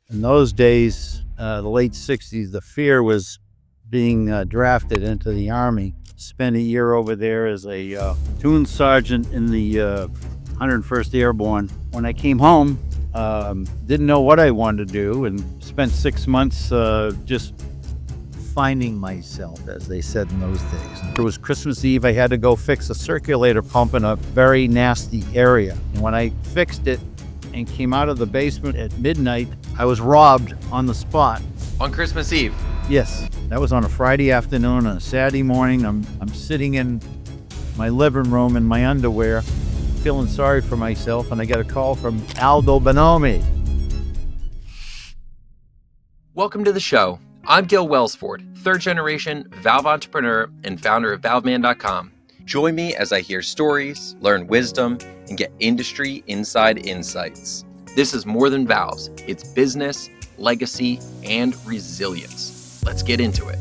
In those days, the late 60s, the fear was being drafted into the Army. Spent a year over there as a platoon sergeant in the 101st Airborne. When I came home, didn't know what I wanted to do, and spent 6 months just finding myself, as they said in those days. It was Christmas Eve. I had to go fix a circulator pump in a very nasty area. And when I fixed it and came out of the basement at midnight, I was robbed on the spot. On Christmas Eve? Yes, that was on a Friday afternoon. On a Saturday morning, I'm sitting in my living room in my underwear, feeling sorry for myself, and I get a call from Aldo Bonomi. Welcome to the show. I'm Gil Wellsford, third-generation valve entrepreneur and founder of ValveMan.com. Join me as I hear stories, learn wisdom, and get industry inside insights. This is more than valves. It's business, legacy, and resilience. Let's get into it.